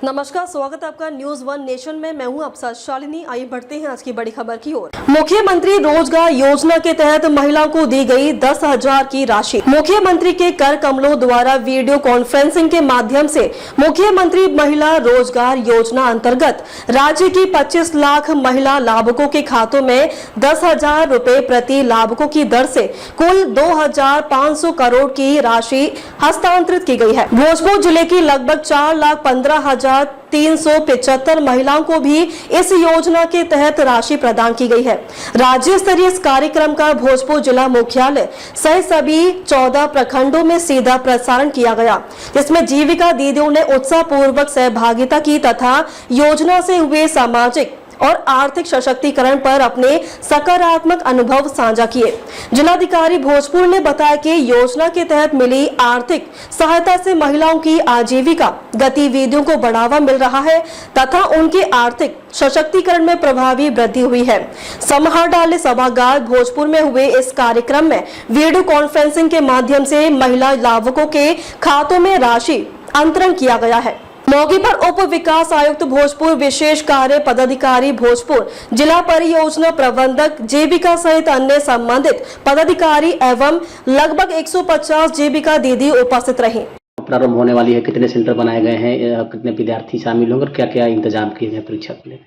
नमस्कार, स्वागत है आपका न्यूज वन नेशन में। मैं हूं आपके साथ शालिनी। आइए बढ़ते हैं आज की बड़ी खबर की ओर। मुख्यमंत्री रोजगार योजना के तहत महिलाओं को दी गई 10,000 की राशि। मुख्यमंत्री के कर कमलों द्वारा वीडियो कॉन्फ्रेंसिंग के माध्यम से मुख्यमंत्री महिला रोजगार योजना अंतर्गत राज्य की 25 लाख महिला लाभुकों के खातों में 10,000 रुपए प्रति लाभुकों की दर से कुल 2,500 करोड़ की राशि हस्तांतरित की गई है। भोजपुर जिले की लगभग 4,15,375 महिलाओं को भी इस योजना के तहत राशि प्रदान की गई है। राज्य स्तरीय इस कार्यक्रम का भोजपुर जिला मुख्यालय सहित सभी 14 प्रखंडों में सीधा प्रसारण किया गया, जिसमें जीविका दीदियों ने उत्साहपूर्वक सहभागिता की तथा योजना से हुए सामाजिक और आर्थिक सशक्तिकरण पर अपने सकारात्मक अनुभव साझा किए। जिलाधिकारी भोजपुर ने बताया कि योजना के तहत मिली आर्थिक सहायता से महिलाओं की आजीविका गतिविधियों को बढ़ावा मिल रहा है तथा उनके आर्थिक सशक्तिकरण में प्रभावी वृद्धि हुई है। समहार डाले सभागार भोजपुर में हुए इस कार्यक्रम में वीडियो कॉन्फ्रेंसिंग के माध्यम से महिला लाभुकों के खातों में राशि अंतरण किया गया है। मौके पर उप विकास आयुक्त भोजपुर, विशेष कार्य पदाधिकारी भोजपुर, जिला परियोजना प्रबंधक, जीविका सहित अन्य संबंधित पदाधिकारी एवं लगभग 150 जीविका दीदी उपस्थित रही। प्रारंभ होने वाली है, कितने सेंटर बनाए गए हैं, कितने विद्यार्थी शामिल होंगे और क्या क्या इंतजाम किए हैं परीक्षा के लिए?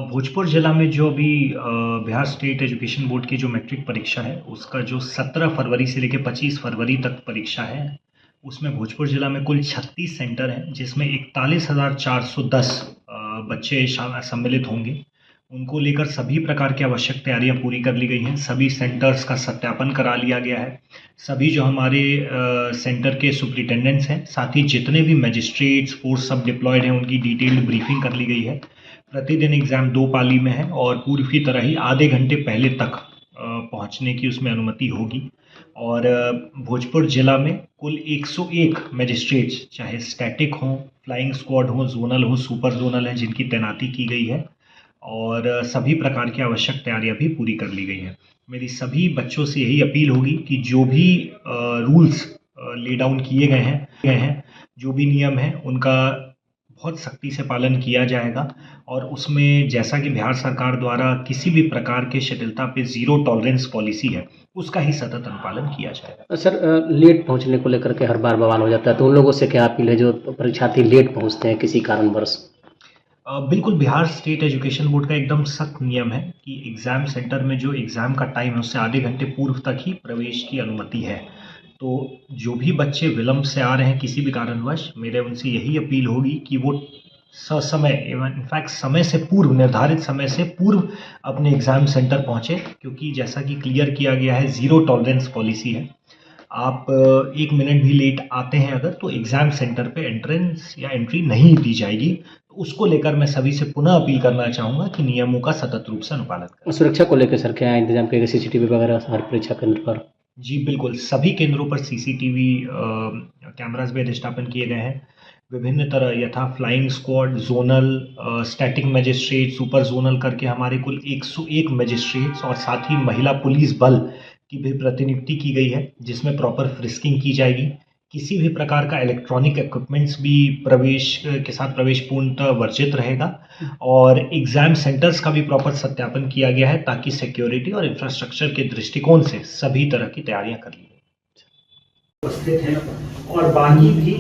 भोजपुर जिला में जो अभी बिहार स्टेट एजुकेशन बोर्ड की जो मैट्रिक परीक्षा है उसका जो 17 फरवरी से लेकर 25 फरवरी तक परीक्षा है, उसमें भोजपुर जिला में कुल 36 सेंटर हैं, जिसमें 41,410 बच्चे सम्मिलित होंगे। उनको लेकर सभी प्रकार की आवश्यक तैयारियां पूरी कर ली गई हैं। सभी सेंटर्स का सत्यापन करा लिया गया है। सभी जो हमारे सेंटर के सुपरिटेंडेंट्स हैं, साथ ही जितने भी मजिस्ट्रेट्स फोर्स सब डिप्लॉयड हैं, उनकी डिटेल्ड ब्रीफिंग कर ली गई है। प्रतिदिन एग्ज़ाम 2 पाली में है और पूर्व की तरह ही आधे घंटे पहले तक पहुंचने की उसमें अनुमति होगी। और भोजपुर जिला में कुल 101 मजिस्ट्रेट्स, चाहे स्टैटिक हों, फ्लाइंग स्क्वाड हो, जोनल हो, सुपर जोनल हैं, जिनकी तैनाती की गई है और सभी प्रकार की आवश्यक तैयारियां भी पूरी कर ली गई हैं। मेरी सभी बच्चों से यही अपील होगी कि जो भी रूल्स ले डाउन किए गए हैं, जो भी नियम हैं, उनका बहुत सख्ती से पालन किया जाएगा और उसमें जैसा कि बिहार सरकार द्वारा किसी भी प्रकार के शिथिलता पे जीरो टॉलरेंस पॉलिसी है, उसका ही सतत अनुपालन किया जाएगा। सर, लेट पहुंचने को लेकर के हर बार बवाल हो जाता है, तो उन लोगों से क्या अपील है जो परीक्षार्थी लेट पहुंचते हैं किसी कारणवश? बिल्कुल, बिहार स्टेट एजुकेशन बोर्ड का एकदम सख्त नियम है कि एग्ज़ाम सेंटर में जो एग्ज़ाम का टाइम है उससे आधे घंटे पूर्व तक ही प्रवेश की अनुमति है। तो जो भी बच्चे विलम्ब से आ रहे हैं किसी भी कारणवश, मेरे उनसे यही अपील होगी कि वो ससमय इनफैक्ट समय से पूर्व, निर्धारित समय से पूर्व अपने एग्ज़ाम सेंटर पहुँचे, क्योंकि जैसा कि क्लियर किया गया है, ज़ीरो टॉलरेंस पॉलिसी है। आप 1 मिनट भी लेट आते हैं अगर, तो एग्ज़ाम सेंटर पे एंट्रेंस या एंट्री नहीं दी जाएगी। तो उसको लेकर मैं सभी से पुनः अपील करना चाहूँगा कि नियमों का सतत रूप से अनुपालन करें। सुरक्षा को लेकर सर क्या इंतजाम किए गए? CCTV वगैरह हर परीक्षा केंद्र पर? जी बिल्कुल, सभी केंद्रों पर CCTV कैमरास भी अधिष्ठापन किए गए हैं। विभिन्न तरह यथा flying squad, zonal, static magistrate, super zonal करके हमारे कुल 101 मजिस्ट्रेट्स और साथ ही महिला पुलिस बल की भी प्रतिनियुक्ति की गई है, जिसमें प्रॉपर फ्रिस्किंग की जाएगी। किसी भी प्रकार का इलेक्ट्रॉनिक इक्विपमेंट्स भी प्रवेश के साथ प्रवेश पूर्णतः वर्जित रहेगा और एग्जाम सेंटर्स का भी प्रॉपर सत्यापन किया गया है, ताकि सिक्योरिटी और इंफ्रास्ट्रक्चर के दृष्टिकोण से सभी तरह की तैयारियां कर ली गई उपस्थित हैं। और बाकी भी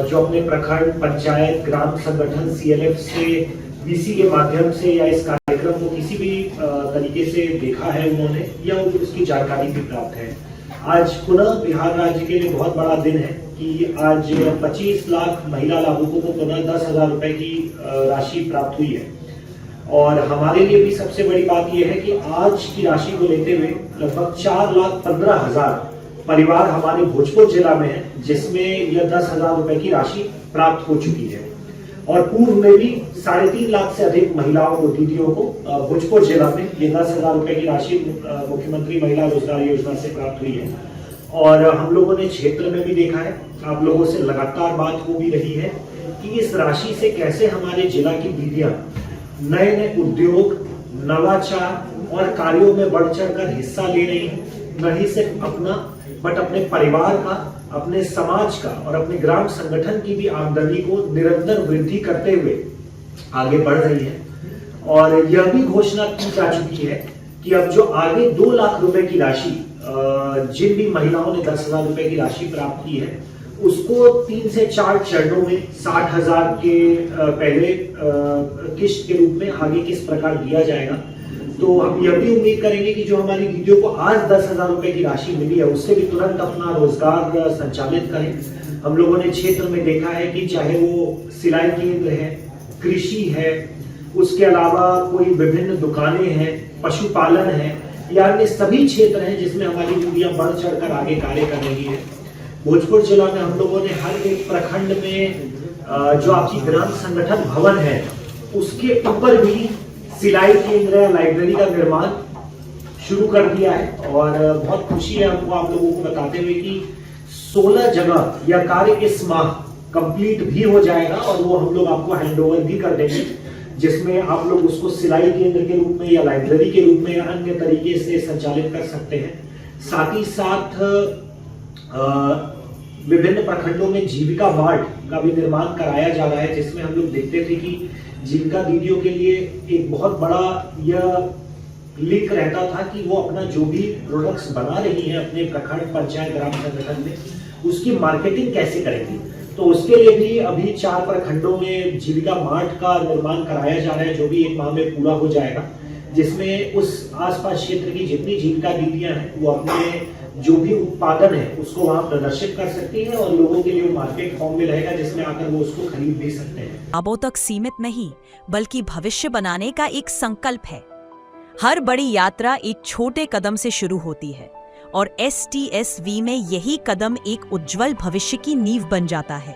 जो अपने प्रखंड, पंचायत, ग्राम संगठन, CLF से, VC के माध्यम से या इस कार्यक्रम को किसी भी तरीके से देखा है उन्होंने या उसकी जानकारी भी प्राप्त है। आज पुनः बिहार राज्य के लिए बहुत बड़ा दिन है कि आज 25 लाख महिला लाभुकों को पुनः 10,000 रुपए की राशि प्राप्त हुई है। और हमारे लिए भी सबसे बड़ी बात यह है कि आज की राशि को लेते हुए लगभग 4,15,000 परिवार हमारे भोजपुर जिला में है, जिसमें यह 10,000 रुपए की राशि प्राप्त हो चुकी है। और पूर्व में भी 3.5 लाख से अधिक महिलाओं को, दीदियों को भोजपुर जिला में ये 10,000 रुपए की राशि मुख्यमंत्री महिला रोजगार योजना से प्राप्त हुई है। और हम लोगों ने क्षेत्र में भी देखा है, आप लोगों से लगातार बात हो भी रही है कि इस राशि से कैसे हमारे जिला की दीदियां नए नए उद्योग, नवाचार और कार्यों में बढ़ चढ़ कर हिस्सा ले रही हैं। न ही सिर्फ अपना बट अपने परिवार का अपने समाज का और अपने ग्राम संगठन की भी आमदनी को निरंतर वृद्धि करते हुए आगे बढ़ रही है। और यह भी घोषणा की जा चुकी है कि अब जो आगे 2 लाख रुपए की राशि जिन भी महिलाओं ने 10,000 रुपए की राशि प्राप्त की है, उसको 3 से 4 चरणों में 60,000 के पहले किस्त के रूप में आगे किस प्रकार दिया जाएगा। तो हम यह भी उम्मीद करेंगे कि जो हमारी दीदियों को आज 10,000 रुपए की राशि मिली है, उससे भी तुरंत अपना रोजगार संचालित करें। हम लोगों ने क्षेत्र में देखा है कि चाहे वो सिलाई केंद्र है, कृषि है, उसके अलावा कोई विभिन्न दुकानें हैं, पशुपालन है, या अन्य सभी क्षेत्र हैं जिसमें हमारी दीदियां बढ़ चढ़कर आगे कार्य कर रही है। भोजपुर जिला में हम लोगों ने हर एक प्रखंड में जो आपकी ग्राम संगठन भवन है, उसके ऊपर भी सिलाई केंद्र या लाइब्रेरी का निर्माण शुरू कर दिया है। और बहुत खुशी है हमको आप लोगों को बताते हुए कि 16 जगह यह कार्य इस माह कंप्लीट भी हो जाएगा और वो हम लोग आपको हैंडओवर भी कर देंगे, जिसमें आप लोग उसको सिलाई केंद्र के रूप में या लाइब्रेरी के रूप में या अन्य तरीके से संचालित कर सकते हैं। साथ ही साथ विभिन्न प्रखंडों में जीविका मार्ट का भी निर्माण कराया जा रहा है, जिसमें हम लोग देखते थे कि जीविका दीदियों के लिए एक बहुत बड़ा यह लिंक रहता था कि वो अपना जो भी प्रोडक्ट्स बना रही हैं अपने प्रखंड पंचायत ग्राम संगठन में, उसकी मार्केटिंग कैसे करेंगी। तो उसके लिए भी अभी 4 प्रखंडों में जीविका मार्ट का निर्माण कराया जा रहा है, जो भी 1 माह में पूरा हो जाएगा, जिसमें उस आसपास क्षेत्र की जितनी जीविका दीदियां हैं वो अपने जो भी उत्पादन है उसको वहां प्रदर्शित कर सकती हैं और लोगों के लिए मार्केट फॉर्म में रहेगा, जिसमें आकर वो उसको खरीद भी सकते हैं। लाभों तक सीमित नहीं, बल्कि भविष्य बनाने का एक संकल्प है। हर बड़ी यात्रा एक छोटे कदम से शुरू होती है और STSV में यही कदम एक उज्जवल भविष्य की नींव बन जाता है।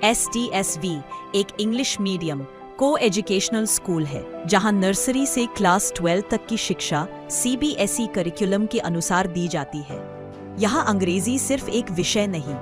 STSV एक इंग्लिश मीडियम को एजुकेशनल स्कूल है, जहां नर्सरी से क्लास 12 तक की शिक्षा CBSE करिकुलम के अनुसार दी जाती है। यहाँ अंग्रेजी सिर्फ एक विषय नहीं,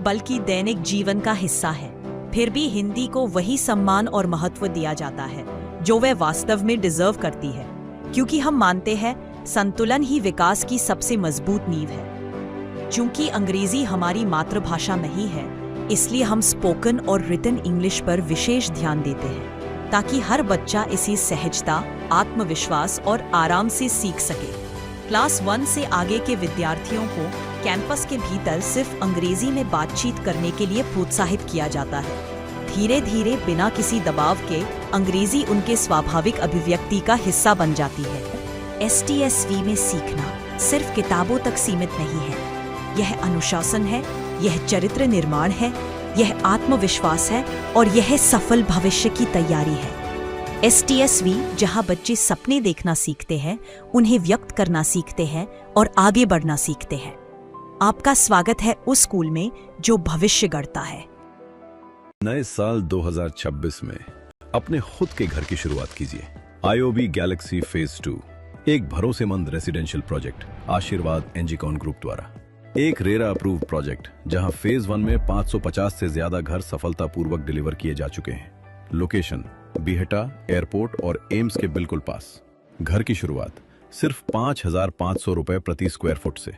बल्कि दैनिक जीवन का हिस्सा है। फिर भी हिंदी को वही सम्मान और महत्व दिया जाता है जो वह वास्तव में डिजर्व करती है, क्योंकि हम मानते हैं संतुलन ही विकास की सबसे मजबूत नींव है। चूंकि अंग्रेजी हमारी मातृभाषा नहीं है, इसलिए हम स्पोकन और रिटन इंग्लिश पर विशेष ध्यान देते हैं, ताकि हर बच्चा इसी सहजता, आत्मविश्वास और आराम से सीख सके। क्लास 1 से आगे के विद्यार्थियों को कैंपस के भीतर सिर्फ अंग्रेजी में बातचीत करने के लिए प्रोत्साहित किया जाता है। धीरे धीरे बिना किसी दबाव के अंग्रेजी उनके स्वाभाविक अभिव्यक्ति का हिस्सा बन जाती है। STSV में सीखना सिर्फ किताबों तक सीमित नहीं है, यह अनुशासन है, यह चरित्र निर्माण है, यह आत्मविश्वास है और यह सफल भविष्य की तैयारी है। STSV जहां बच्चे सपने देखना सीखते हैं, उन्हें व्यक्त करना सीखते हैं और आगे बढ़ना सीखते हैं। आपका स्वागत है उस स्कूल में जो भविष्य गढ़ता है। नए साल 2026 में अपने खुद के घर की शुरुआत कीजिए। IOB गैलेक्सी फेज 2 एक भरोसेमंद रेसिडेंशियल प्रोजेक्ट आशीर्वाद एनजीकॉन ग्रुप द्वारा। एक रेरा अप्रूव्ड प्रोजेक्ट जहां फेज 1 में 550 से ज्यादा घर सफलतापूर्वक डिलीवर किए जा चुके हैं। लोकेशन बीहटा एयरपोर्ट और एम्स के बिल्कुल पास। घर की शुरुआत सिर्फ 5,500 रुपए प्रति स्क्वायर फुट से।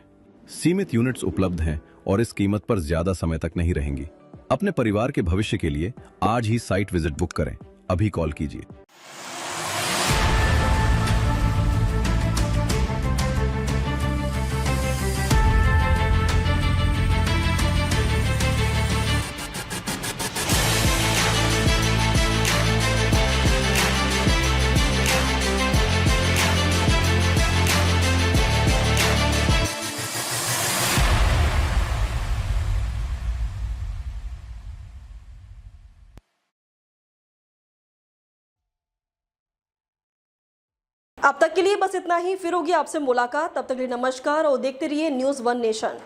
सीमित यूनिट्स उपलब्ध हैं और इस कीमत पर ज्यादा समय तक नहीं रहेंगी। अपने परिवार के भविष्य के लिए आज ही साइट विजिट बुक करें। अभी कॉल कीजिए। अब तक के लिए बस इतना ही। फिर होगी आपसे मुलाकात, तब तक के लिए नमस्कार और देखते रहिए न्यूज़ 1 नेशन।